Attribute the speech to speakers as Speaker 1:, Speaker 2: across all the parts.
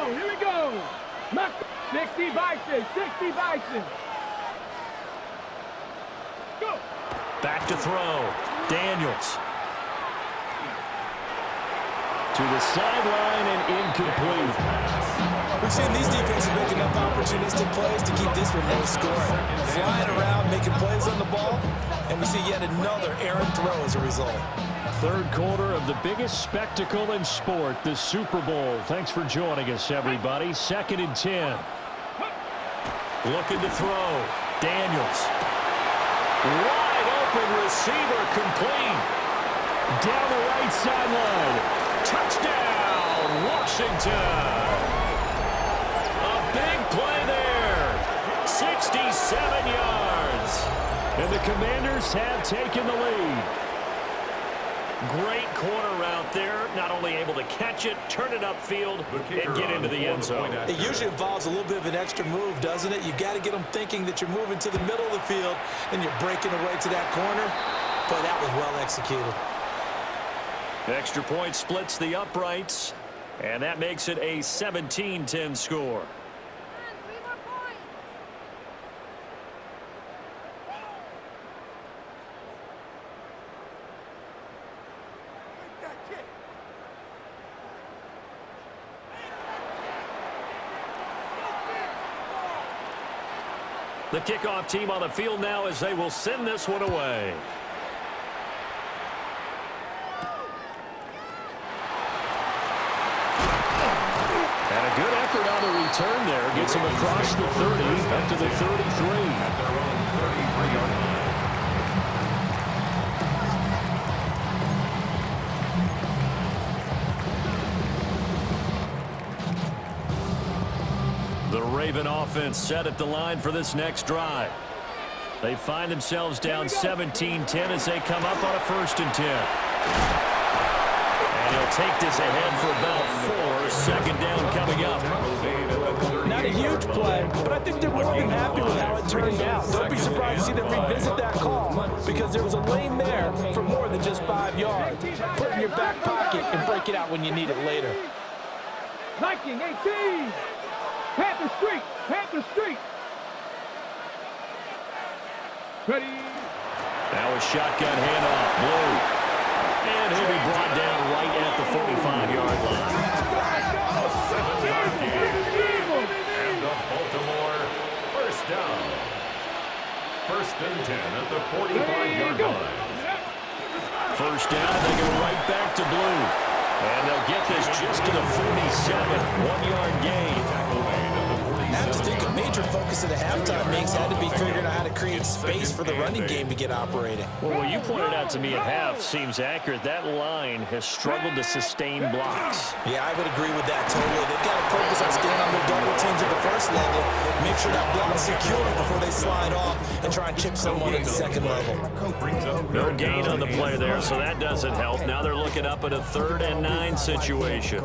Speaker 1: Here we go. 60 Bison. 60 Bison. Go.
Speaker 2: Back to throw. Daniels. To the sideline and incomplete.
Speaker 3: We've seen these defenses make enough opportunistic plays to keep this one low scoring. Flying around, making plays on the ball, and we see yet another errant throw as a result.
Speaker 2: Third quarter of the biggest spectacle in sport, the Super Bowl. Thanks for joining us, everybody. 2nd and 10. Looking to throw. Daniels. Wide open receiver, complete. Down the right sideline. Touchdown, Washington. A big play there. 67 yards. And the Commanders have taken the lead. Great corner route there. Not only able to catch it, turn it upfield, and get into the end zone.
Speaker 3: It usually involves a little bit of an extra move, doesn't it? You've got to get them thinking that you're moving to the middle of the field, and you're breaking away to that corner. But that was well executed.
Speaker 2: Extra point splits the uprights, and that makes it a 17-10 score. The kickoff team on the field now as they will send this one away. And a good effort on the return there. Gets him across the 30, up to the 33. The Raven offense set at the line for this next drive. They find themselves down 17-10 as they come up on a 1st and 10. And he'll take this ahead for about 4. 2nd down coming up.
Speaker 3: Not a huge play, but I think they're more than happy with how it turned out. Don't be surprised to see them revisit that call because there was a lane there for more than just 5 yards. Put it in your back pocket and break it out when you need it later.
Speaker 1: Viking 18. Panther Street! Panther Street! Ready?
Speaker 2: Now a shotgun handoff. Blue. And he'll be brought down right at the 45-yard line.
Speaker 4: And the Baltimore 1st down. 1st and 10 at the 45-yard line.
Speaker 2: 1st down, they go right back to Blue. And they'll get this just to the 47. 1-yard gain.
Speaker 3: I have to think a major focus of the halftime mix had to be figuring out how to create space for the running game to get operating.
Speaker 2: Well, what you pointed out to me at half seems accurate. That line has struggled to sustain blocks.
Speaker 3: Yeah, I would agree with that totally. They've got to focus on staying on their double teams at the 1st level, make sure that block's secure before they slide off and try and chip someone at the 2nd level.
Speaker 2: No gain on the play there, so that doesn't help. Now they're looking up at a 3rd and 9 situation.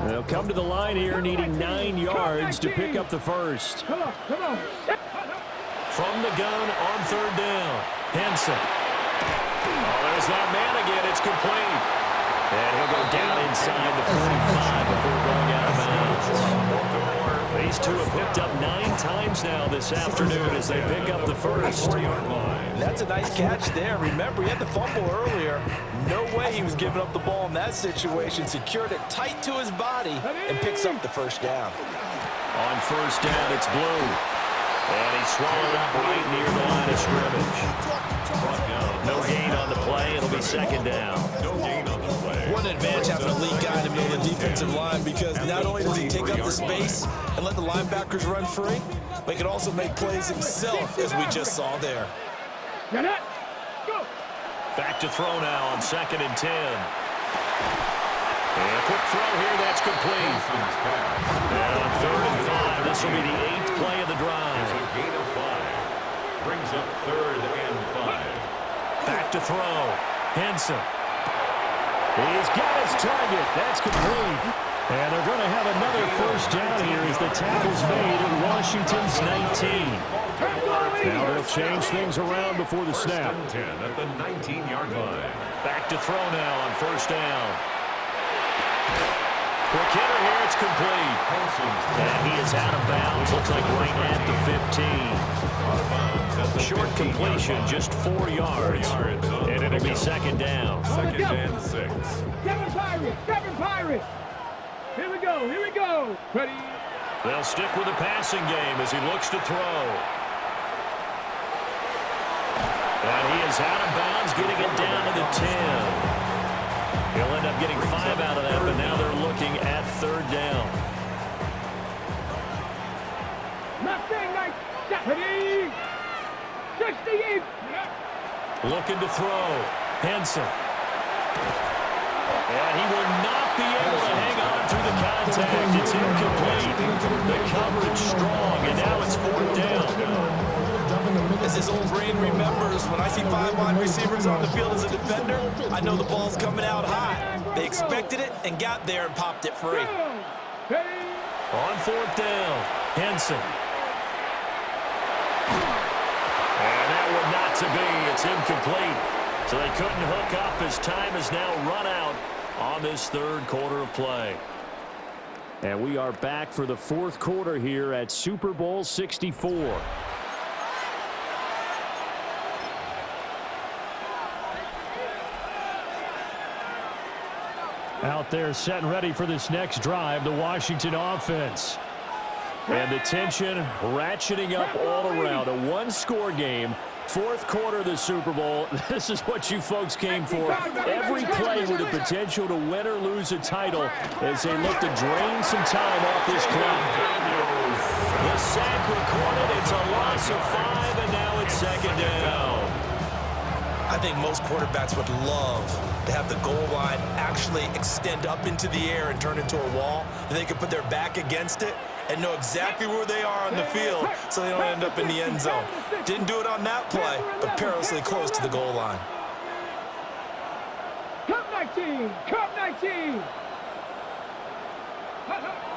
Speaker 2: They'll come to the line here needing 9 yards to pick up the 1st.
Speaker 1: Come on.
Speaker 2: From the gun on 3rd down. Henson. Oh, there's that man again. It's complete. And he'll go down inside the 45 before going out of bounds. These two have hooked up 9 times now this afternoon as they pick up the 1st.
Speaker 3: That's a nice catch there. Remember, he had the fumble earlier. No way he was giving up the ball in that situation. Secured it tight to his body and picks up the 1st down.
Speaker 2: On 1st down, it's Blue. And he's swallowed up right near the line of scrimmage. No gain on the play. It'll be 2nd down.
Speaker 3: What an advantage having a lead guy in the middle of the defensive line because not only does he take up the space and let the linebackers run free, but he can also make plays himself, as we just saw there.
Speaker 1: Go.
Speaker 2: Back to throw now on 2nd and 10. And a quick throw here, that's complete. And on 3rd and 5, this will be the 8th play of the drive.
Speaker 4: A gain of 5. Brings up 3rd and 5.
Speaker 2: Back to throw. Henson. He's got his target. That's complete. And they're going to have another 1st down here as the tackle's made at Washington's 19. Now they'll change things around before the snap.
Speaker 4: First and 10 at the 19-yard line.
Speaker 2: Back to throw now on first down. Quick hitter here, it's complete. And he is out of bounds. Looks like right at the 15. Short completion, just 4 yards. And it'll be second down.
Speaker 4: Second and 6.
Speaker 1: Kevin Pirates. Here we go. Ready.
Speaker 2: They'll stick with the passing game as he looks to throw. And he is out of bounds, getting it down to the 10. He'll end up getting 5 out of that, but now they're looking at third down.
Speaker 1: Mustang 68.
Speaker 2: Looking to throw. Henson. And he will not be able to hang on through the contact. It's incomplete. The coverage strong, and now it's fourth down.
Speaker 3: As his old brain remembers, when I see 5 wide receivers on the field as a defender, I know the ball's coming out high. They expected it and got there and popped it free.
Speaker 2: On fourth down, Henson. And that one not to be. It's incomplete. So they couldn't hook up as time is now run out on this third quarter of play. And we are back for the fourth quarter here at Super Bowl 64. Out there set and ready for this next drive, the Washington offense. And the tension ratcheting up all around. A one-score game. Fourth quarter of the Super Bowl. This is what you folks came for. Every play with the potential to win or lose a title as they look to drain some time off this clock. The sack recorded. It's a loss of 5, and now it's second down.
Speaker 3: I think most quarterbacks would love to have the goal line actually extend up into the air and turn into a wall, and they can put their back against it and know exactly where they are on the field so they don't end up in the end zone. Didn't do it on that play, but perilously close to the goal line.
Speaker 1: Cup 19.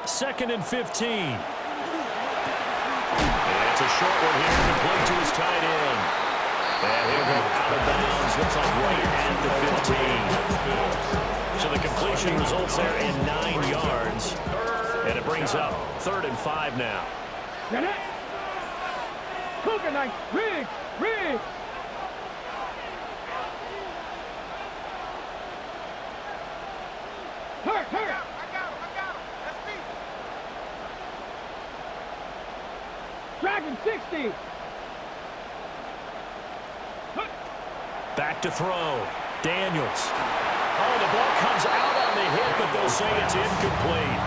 Speaker 2: Second and 15. And it's a short one here, complete to his tight end. And he'll go out of bounds, looks like right at the 15. So the completion results there in 9 yards. And it brings up 3rd and 5 now.
Speaker 1: Cougar 9. Riggs. Hurt. I got him. That's me. Dragon 60.
Speaker 2: Back to throw. Daniels. Oh, the ball comes out on the hit, but they'll say it's incomplete.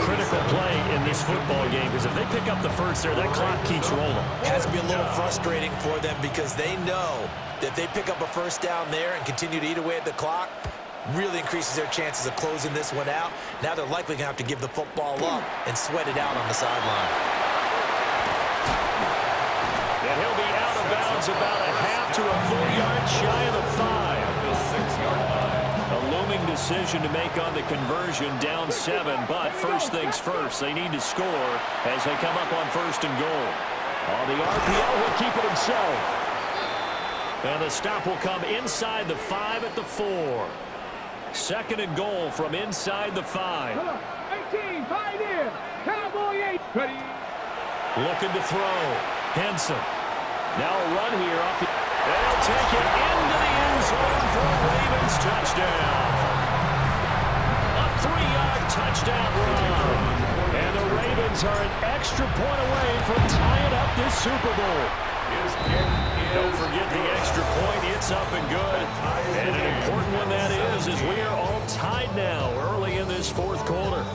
Speaker 2: Critical play in this football game, because if they pick up the first there, that clock keeps rolling.
Speaker 3: Has to be a little frustrating for them because they know that if they pick up a first down there and continue to eat away at the clock, really increases their chances of closing this one out. Now they're likely going to have to give the football up and sweat it out on the sideline.
Speaker 2: And he'll be out of bounds about a half to a full yard shy of the 5. A looming decision to make on the conversion, down 7, but first things first, they need to score as they come up on 1st and goal. Oh, the RPO will keep it himself. And the stop will come inside the 5 at the 4. 2nd and goal from inside the 5.
Speaker 1: 18, Pioneer. Cowboy 8. Ready.
Speaker 2: Looking to throw. Henson. Now a run here off the... They'll take it into the end zone for a Ravens touchdown. A 3-yard touchdown run. And the Ravens are an extra point away from tying up this Super Bowl. Don't forget the extra point. It's up and good. And an important one that is, as we are all tied now early in this fourth quarter.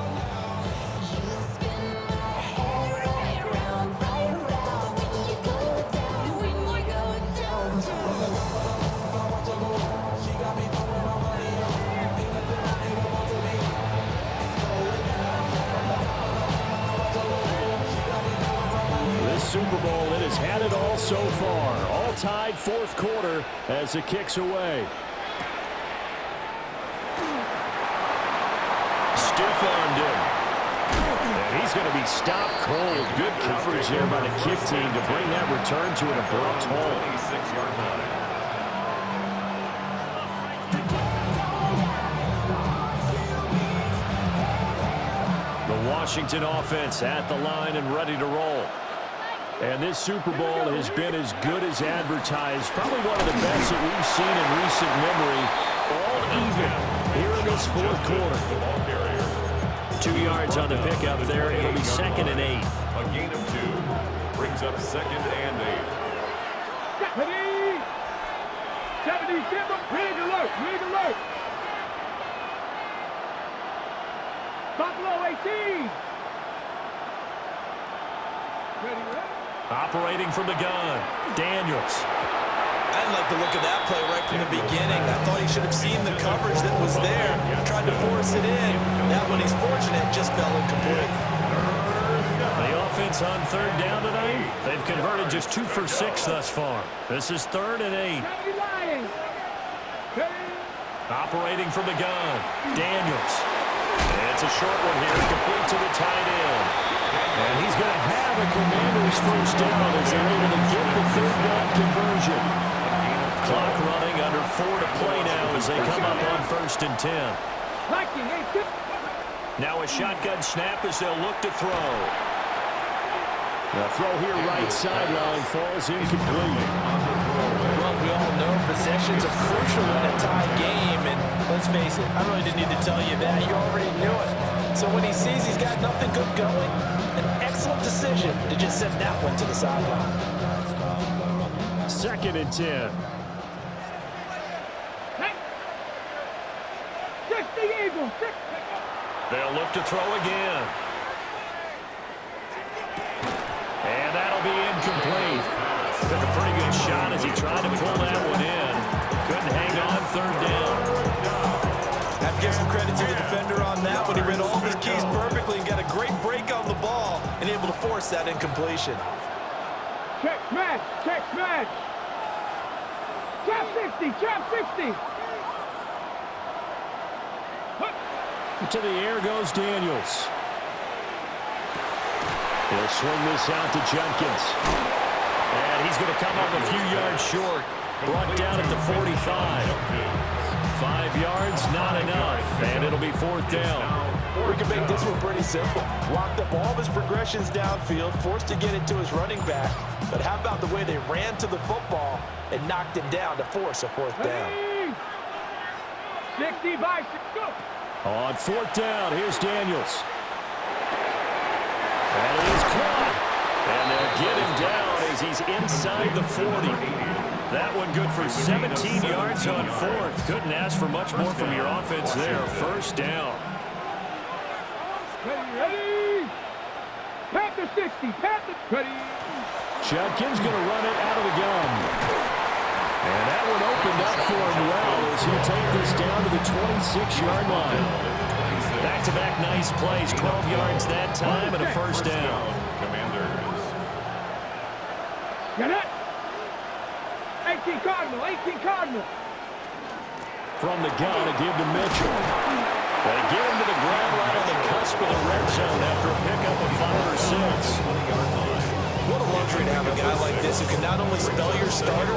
Speaker 2: Super Bowl, it has had it all so far. All tied fourth quarter as it kicks away. Stiff-armed him. He's going to be stopped cold. Good coverage there by the kick team to bring that return to an abrupt halt.
Speaker 4: 26-yard line.
Speaker 2: The Washington offense at the line and ready to roll. And this Super Bowl has been as good as advertised. Probably one of the best that we've seen in recent memory. All even here in this fourth quarter. 2 yards on the pickup there. It'll be 2nd and 8.
Speaker 4: A gain of 2 brings up 2nd and 8.
Speaker 1: 77, rig alert, rig alert. Buffalo 18. Ready, ready.
Speaker 2: Operating from the gun, Daniels.
Speaker 3: I didn't like the look of that play right from the beginning. I thought he should have seen the coverage that was there, tried to force it in. That one, he's fortunate, just fell incomplete.
Speaker 2: The offense on 3rd down tonight, they've converted just 2 for 6 thus far. This is 3rd and 8. Operating from the gun, Daniels. It's a short one here, complete to the tight end. And he's going to have a Commander's first down as they're able to get the 3rd down conversion. Clock running, under 4 to play now as they come up on 1st and 10. Now a shotgun snap as they'll look to throw. The throw here right sideline falls incomplete.
Speaker 3: Well, we all know possessions are crucial in a tie game, and let's face it, I really didn't need to tell you that. You already knew it. So when he sees he's got nothing good going, an excellent decision to just send that one to the sideline.
Speaker 2: 2nd and 10.
Speaker 1: 60 Eagles, 60.
Speaker 2: They'll look to throw again. And that'll be incomplete. Took a pretty good shot as he tried to pull that one in. Couldn't hang on 3rd down.
Speaker 3: Have to give some credit to the defender on that one. He read all of his keys perfectly and got a great break on the ball and able to force that incompletion.
Speaker 1: Check match, check match. Chop 60, chop 60.
Speaker 2: To the air goes Daniels. He'll swing this out to Jenkins. And he's going to come up a few yards short. Brought down at the 45. 5 yards, not enough. And it'll be 4th down.
Speaker 3: We can make this one pretty simple. Locked up all of his progressions downfield, forced to get it to his running back. But how about the way they ran to the football and knocked him down to force a 4th down?
Speaker 1: 60 by 6. Go.
Speaker 2: On 4th down, here's Daniels. And it is caught. And they'll get him down as he's inside the 40. That one good for 17 yards on 4th. Couldn't ask for much more from your offense there. 1st down.
Speaker 1: Ready. Panther 60. Panther. Ready.
Speaker 2: Jenkins going to run it out of the gun. And that one opened up for him well as he'll take this down to the 26-yard line. Back-to-back nice plays. 12 yards that time and a 1st down.
Speaker 4: Commanders.
Speaker 1: Get it. 18 Cardinal, 18 Cardinal.
Speaker 2: From the gun, a give to Mitchell. They get him to the ground right on the cusp of the red zone after a pickup of 5 or 6.
Speaker 3: What a luxury to have a guy like this who can not only spell your starter,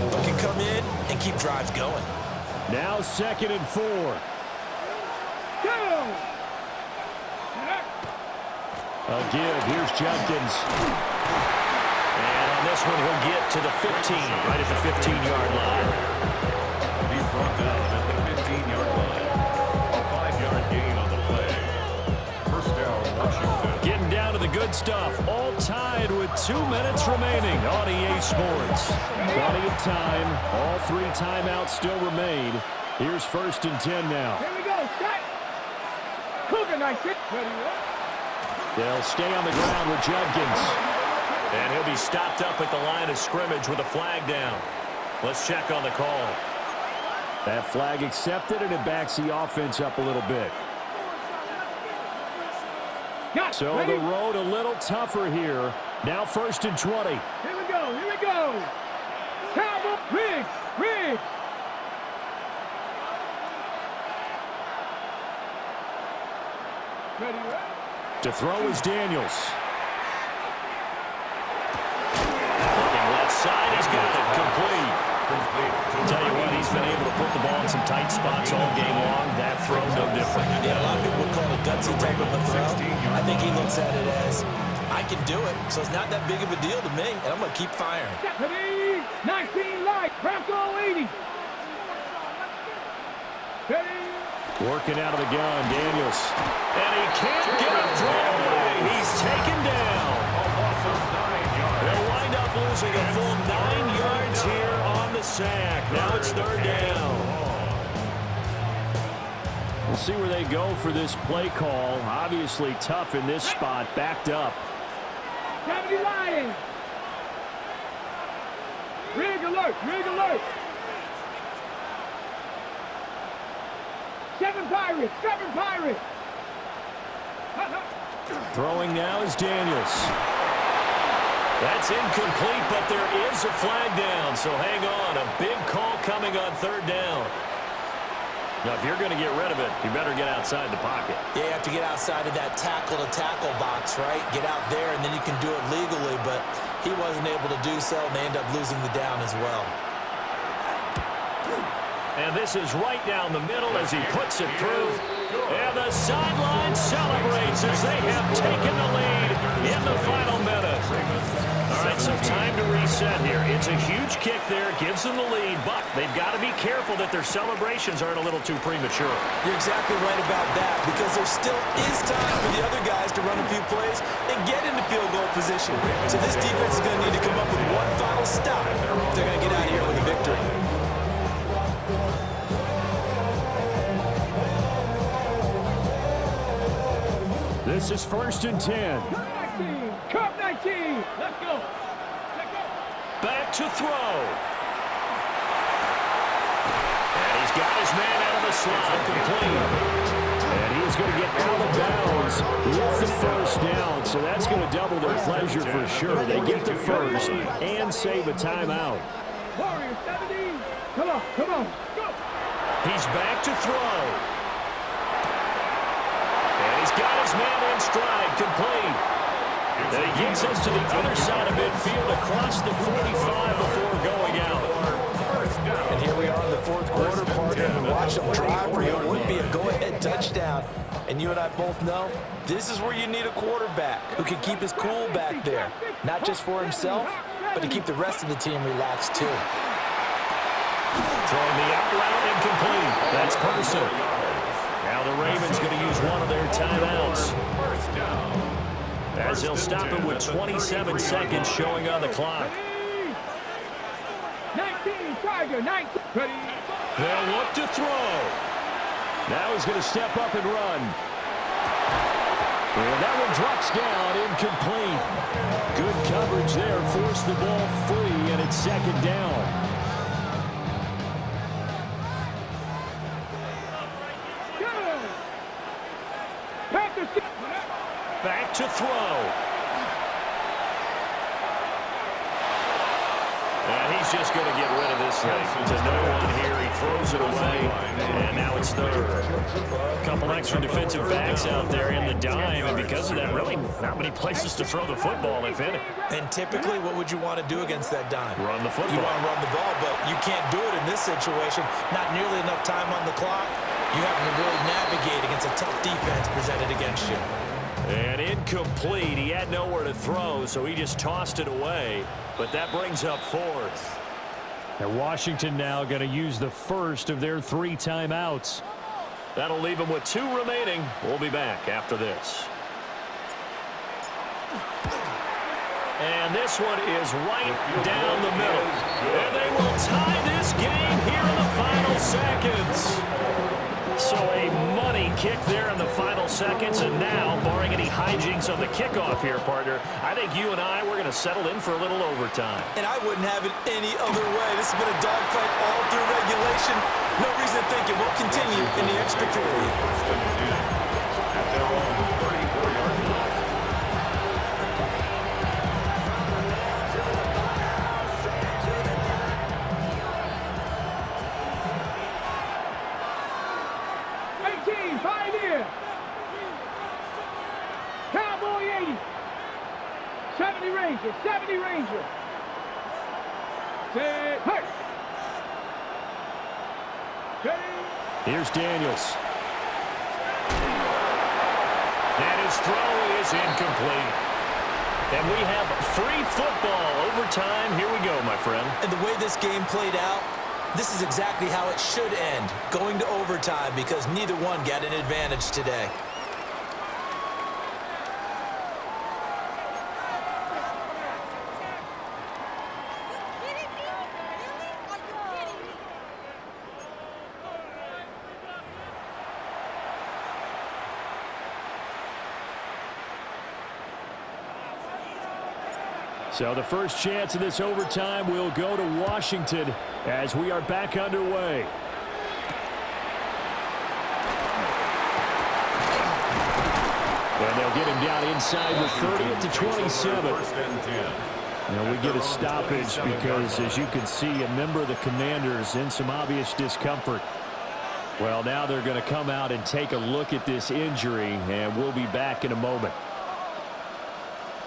Speaker 3: but can come in and keep drives going.
Speaker 2: Now 2nd and 4.
Speaker 1: Go.
Speaker 2: A give. Here's Jenkins. And on this one, he'll get to the 15, right at the 15-yard line.
Speaker 4: He's brought down at the 15-yard line. A 5-yard gain on the play. 1st down, Washington.
Speaker 2: Getting down to the good stuff. All tied with 2 minutes remaining on EA Sports. Plenty of time. All 3 timeouts still remain. Here's 1st and 10 now.
Speaker 1: Here we go. Set. Cougar nice hit. Ready.
Speaker 2: They'll stay on the ground with Jenkins. And he'll be stopped up at the line of scrimmage with a flag down. Let's check on the call. That flag accepted, and it backs the offense up a little bit. So the road a little tougher here. Now 1st and 20.
Speaker 1: Here we go. Here we go. Cowboy. Riggs. Riggs. Ready, ready.
Speaker 2: To throw is Daniels. Looking left side, he's got it. Complete. Tell you what, he's been able to put the ball in some tight spots all game long. That throw, no different.
Speaker 3: Yeah, a lot of people would call it a gutsy type of a throw. I think he looks at it as, I can do it, so it's not that big of a deal to me, and I'm going to keep firing.
Speaker 1: 19 light, Bronco 80.
Speaker 2: Working out of the gun, Daniels. And he can't get a throw away. He's taken down. They'll wind up losing a full 9 yards here on the sack. Now it's third down. We'll see where they go for this play call. Obviously tough in this spot, backed up.
Speaker 1: 70 Lions. Rig alert, rig alert. 7 Pirates, 7 Pirates.
Speaker 2: Throwing now is Daniels. That's incomplete, but there is a flag down, so hang on. A big call coming on third down. Now, if you're going to get rid of it, you better get outside the pocket.
Speaker 3: Yeah, you have to get outside of that tackle-to-tackle box, right? Get out there, and then you can do it legally, but he wasn't able to do so, and they end up losing the down as well.
Speaker 2: And this is right down the middle as he puts it through. And the sideline celebrates as they have taken the lead in the final minute. All right, so time to reset here. It's a huge kick there, gives them the lead, but they've got to be careful that their celebrations aren't a little too premature.
Speaker 3: You're exactly right about that, because there still is time for the other guys to run a few plays and get into field goal position. So this defense is going to need to come up with one final stop if they're going to get out of here with a victory.
Speaker 2: This is 1st and 10.
Speaker 1: Cup 19. Let's go.
Speaker 2: Back to throw. And he's got his man out of the slot, complete. And he's going to get out of bounds with the first down. So that's going to double their pleasure for sure. They get the first and save a timeout.
Speaker 1: Warriors 17. Come on, come on. Go.
Speaker 2: He's back to throw. Got his man in stride, complete. And he gets us to the other side of midfield across the 45 before going out.
Speaker 3: And here we are in the fourth quarter, partner, and watch them drive for what would be a go-ahead touchdown. And you and I both know this is where you need a quarterback who can keep his cool back there, not just for himself, but to keep the rest of the team relaxed too.
Speaker 2: Throwing the out route, incomplete. That's Person. Now the Ravens going to use one of their timeouts, as they'll stop it with 27 seconds showing on the clock.
Speaker 1: 19, Tiger, 19.
Speaker 2: They'll look to throw. Now he's going to step up and run. And that one drops down, incomplete. Good coverage there, forced the ball free, and it's second down. Back to throw. And he's just going to get rid of this thing to no one here. He throws it away, and now it's third. A couple extra defensive backs out there in the dime, and because of that, really not many places to throw the football, if any.
Speaker 3: And typically, what would you want to do against that dime?
Speaker 2: Run the football.
Speaker 3: You want to run the ball, but you can't do it in this situation. Not nearly enough time on the clock. You have to really navigate against a tough defense presented against you.
Speaker 2: And incomplete. He had nowhere to throw, so he just tossed it away. But that brings up fourth. And Washington now going to use the first of their 3 timeouts. That'll leave them with 2 remaining. We'll be back after this. And this one is right down the middle. And they will tie this game here in the final seconds. So a money kick there in the final seconds, and now, barring any hijinks on the kickoff here, partner, I think you and I, we're going to settle in for a little overtime.
Speaker 3: And I wouldn't have it any other way. This has been a dogfight all through regulation. No reason to think it won't continue in the extra period.
Speaker 1: 70 Ranger, 70 Ranger. Say, hey.
Speaker 2: Here's Daniels. And his throw is incomplete. And we have free football overtime. Here we go, my friend.
Speaker 3: And the way this game played out, this is exactly how it should end, going to overtime, because neither one got an advantage today.
Speaker 2: So the first chance of this overtime will go to Washington as we are back underway. And they'll get him down inside the 30 at the 27. Now we get a stoppage because, as you can see, a member of the Commanders in some obvious discomfort. Well, now they're going to come out and take a look at this injury, and we'll be back in a moment.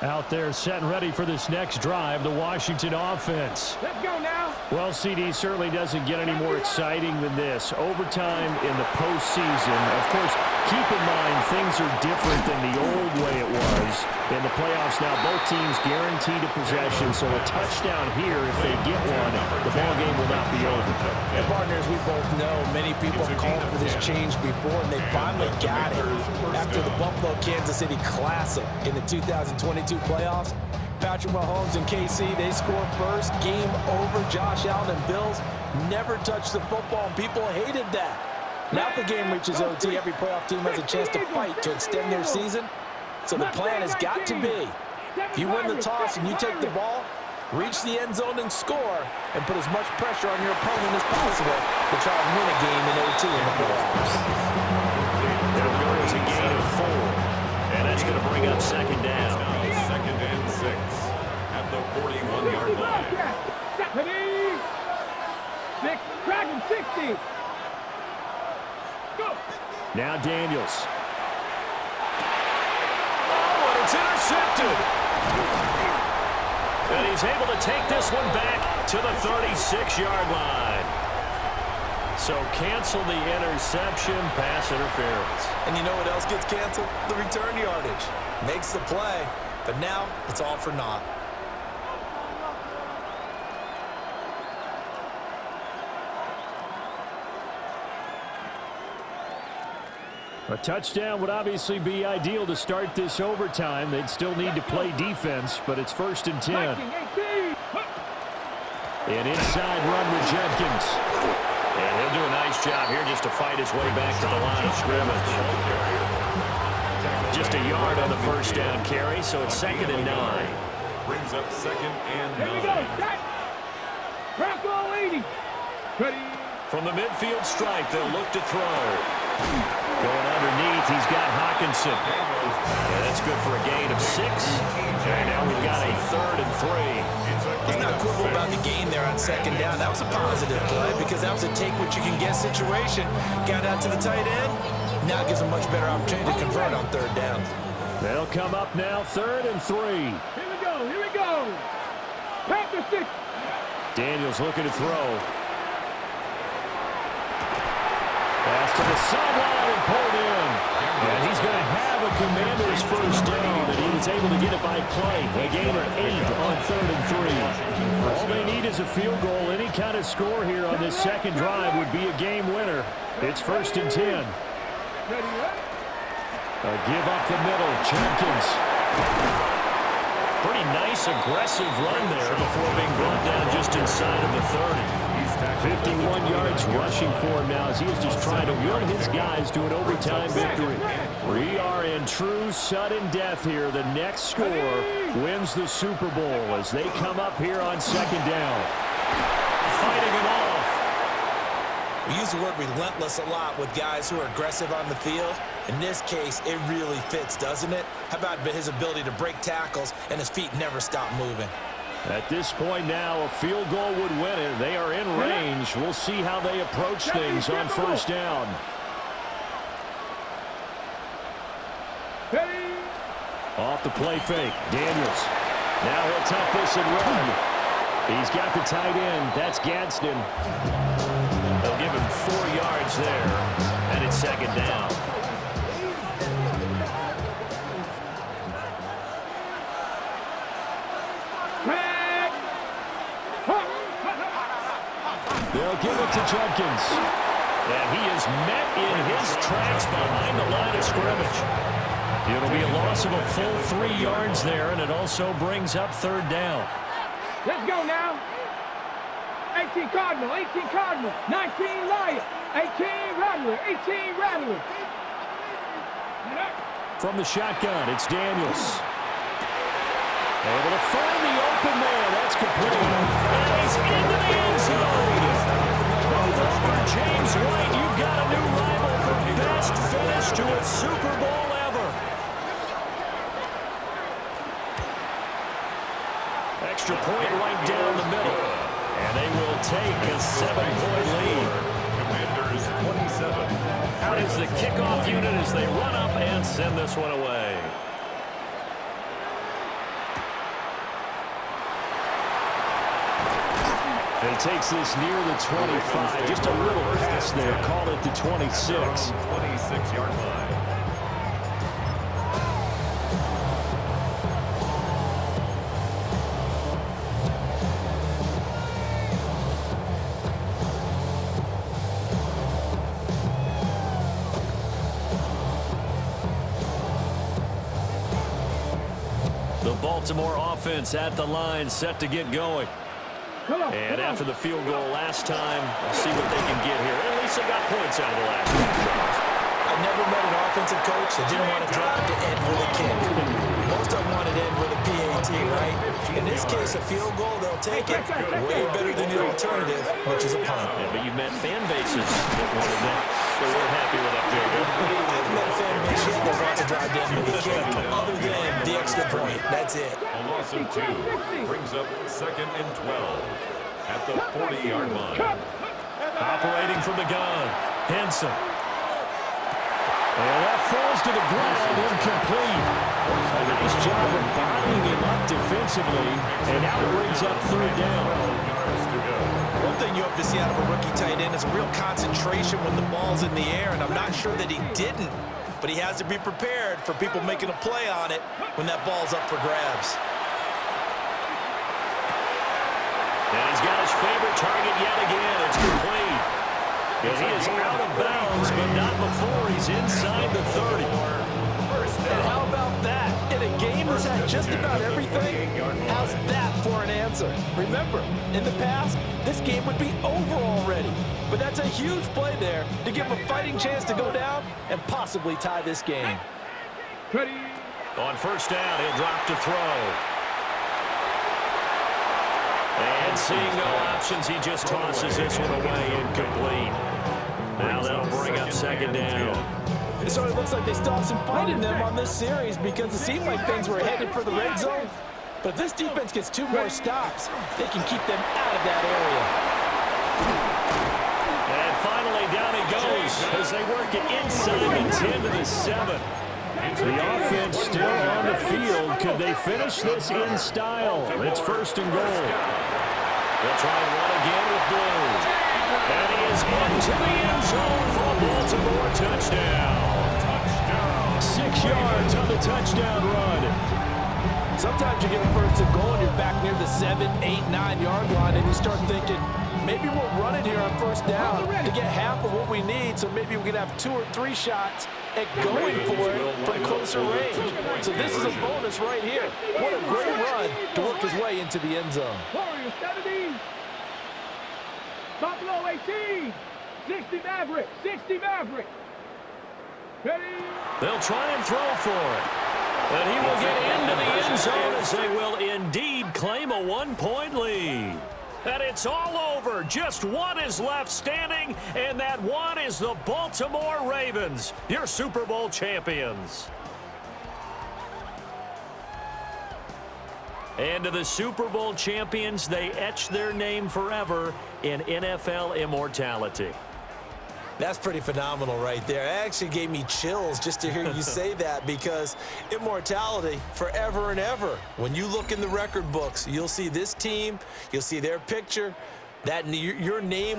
Speaker 2: Out there set and ready for this next drive, the Washington offense.
Speaker 1: Let's go now.
Speaker 2: Well, CD, certainly doesn't get any more exciting than this. Overtime in the postseason. Of course, keep in mind things are different than the old way it was. In the playoffs now, both teams guaranteed a possession, so a touchdown here, if they get one, the ball game will not be over.
Speaker 3: And partners, we both know many people have called for this change before, and they finally got it. After the Buffalo-Kansas City Classic in the 2022 playoffs, Patrick Mahomes and KC, they score first. Game over. Josh Allen and Bills never touched the football, and people hated that. Now if the game reaches OT, every playoff team has a chance to fight to extend their season. So the plan has got to be, if you win the toss and you take the ball, reach the end zone and score, and put as much pressure on your opponent as possible to try and win a game in OT in the playoffs.
Speaker 2: It'll go as a gain of 4, and that's going to bring up second down.
Speaker 4: Second and 6 at the 41-yard line.
Speaker 1: 6, Dragon 60. Go.
Speaker 2: Now Daniels. Oh, and it's intercepted. And he's able to take this one back to the 36-yard line. So cancel the interception, pass interference.
Speaker 3: And you know what else gets canceled? The return yardage. Makes the play, but now it's all for naught.
Speaker 2: A touchdown would obviously be ideal to start this overtime. They'd still need to play defense, but it's 1st and 10. An inside run with Jenkins. And he'll do a nice job here just to fight his way back to the line of scrimmage. Just a yard on the first down carry, so it's 2nd and 9.
Speaker 4: Brings up 2nd and 9.
Speaker 1: Here we go. Bronco 80. Ready.
Speaker 2: From the midfield stripe, they'll look to throw. Going underneath, he's got Hawkinson. And that's good for a gain of 6. And now we've got a 3rd and 3.
Speaker 3: Let's not quibble about the gain there on 2nd down. That was a positive play because that was a take-what-you-can-get situation. Got out to the tight end. Now it gives a much better opportunity to convert on 3rd down.
Speaker 2: They'll come up now, 3rd and 3.
Speaker 1: Here we go. Here we go. Panther 6.
Speaker 2: Daniels looking to throw. Pass to the sideline and pulled in. And he's going to have a Commander's first down, and he was able to get it by play. A gain of 8 on 3rd and 3. All they need is a field goal. Any kind of score here on this second drive would be a game winner. It's 1st and 10. A give up the middle. Jenkins. Pretty nice, aggressive run there before being brought down just inside of the 30. 51 yards rushing for him now as he is just trying to will his guys to an overtime victory. We are in true sudden death here. The next score wins the Super Bowl as they come up here on 2nd down. Fighting it off.
Speaker 3: We use the word relentless a lot with guys who are aggressive on the field. In this case, it really fits, doesn't it? How about his ability to break tackles and his feet never stop moving?
Speaker 2: At this point now, a field goal would win it. They are in range. We'll see how they approach things on 1st down. Off the play fake. Daniels. Now he'll tuck this and run. He's got the tight end. That's Gadsden. They'll give him 4 yards there, and it's second down. They'll give it to Jenkins. And he is met in his tracks behind the line of scrimmage. It'll be a loss of a full 3 yards there, and it also brings up third down.
Speaker 1: Let's go now. 18 Cardinal, 18 Cardinal, 19 Lion, 18 Rattler, 18 Rattler.
Speaker 2: From the shotgun, it's Daniels. Able to find the open man. That's complete. And he's into the end zone. Over James White, you've got a new rival for best finish to a Super Bowl ever. Extra point right down the middle. And they will take a 7-point lead.
Speaker 4: Commanders 27.
Speaker 2: Out is the kickoff unit as they run up and send this one away. He takes this near the 25. Just a little pass there. Call it the 26.
Speaker 4: 26-yard line.
Speaker 2: The Baltimore offense at the line, set to get going. And after the field goal last time, we'll see what they can get here. At least they got points out of the last one.
Speaker 3: I've never met an offensive coach that didn't want to drive to end with a kick. Most of them wanted to end with a PAT, right? In this case, a field goal, they'll take it. Way better than the alternative, which is a punt.
Speaker 2: Yeah, but you've met fan bases that wanted that. So we're happy with that field goal.
Speaker 3: I haven't met a fan base yet that wants to drive to end with a kick, other than the extra point. That's it.
Speaker 4: A loss of 2 brings up 2nd and 12 at the 40-yard line.
Speaker 2: Operating from the gun, Henson. And that falls to the ground, incomplete. A nice job of bottling him up defensively, and now it brings up third down.
Speaker 3: One thing you hope to see out of a rookie tight end is a real concentration when the ball's in the air, and I'm not sure that he didn't, but he has to be prepared for people making a play on it when that ball's up for grabs.
Speaker 2: And he's got his favorite target yet again. It's complete. And he is out of bounds, but not before he's inside the 30.
Speaker 3: And how about that? In a game that's had just about everything, how's that for an answer? Remember, in the past, this game would be over already. But that's a huge play there to give him a fighting chance to go down and possibly tie this game.
Speaker 2: On first down, he'll drop to throw. And seeing no options, he just tosses this one away, incomplete. Now that'll bring up second down.
Speaker 3: It sort of looks like they stopped some fight in them on this series because it seemed like things were headed for the red zone. But if this defense gets 2 more stops, they can keep them out of that area.
Speaker 2: And finally, down he goes as they work it inside the 10 to the 7. The offense still on the field. Could they finish this in style? It's first and goal. They'll try and run again with Blue. And he is into the end zone for a Baltimore touchdown. 6 yards on the touchdown run.
Speaker 3: Sometimes you get a first and goal and you're back near the 7, 8, 9-yard line and you start thinking, maybe we'll run it here on first down to get half of what we need, so maybe we can have 2 or 3 shots at going for it from closer range. So this is a bonus right here. What a great run to work his way into the end zone.
Speaker 1: Warriors 70. Buffalo 18. 60 Maverick. 60 Maverick. Ready?
Speaker 2: They'll try and throw for it. And he will get into the end zone as they will indeed claim a 1-point lead. And it's all over. Just one is left standing, and that one is the Baltimore Ravens, your Super Bowl champions. And to the Super Bowl champions, they etch their name forever in NFL immortality.
Speaker 3: That's pretty phenomenal right there. It actually gave me chills just to hear you say that, because immortality forever and ever. When you look in the record books, you'll see this team, you'll see their picture, that your name will